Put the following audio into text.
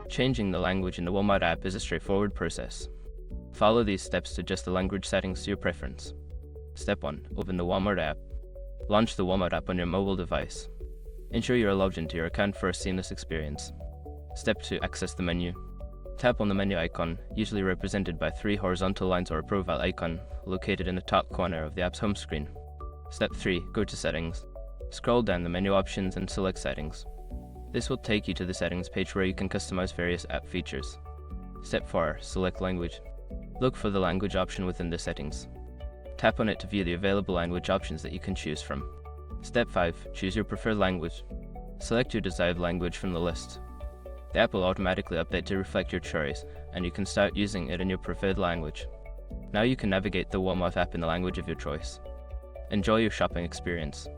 Changing the language in the Walmart app is a straightforward process. Follow these steps to adjust the language settings to your preference. Step 1. Open the Walmart app. Launch the Walmart app on your mobile device. Ensure you are logged into your account for a seamless experience. Step 2. Access the menu. Tap on the menu icon, usually represented by 3 horizontal lines or a profile icon, located in the top corner of the app's home screen. Step 3. Go to Settings. Scroll down the menu options and select Settings. This will take you to the settings page where you can customize various app features. Step 4. Select Language. Look for the language option within the settings. Tap on it to view the available language options that you can choose from. Step 5. Choose your preferred language. Select your desired language from the list. The app will automatically update to reflect your choice, and you can start using it in your preferred language. Now you can navigate the Walmart app in the language of your choice. Enjoy your shopping experience.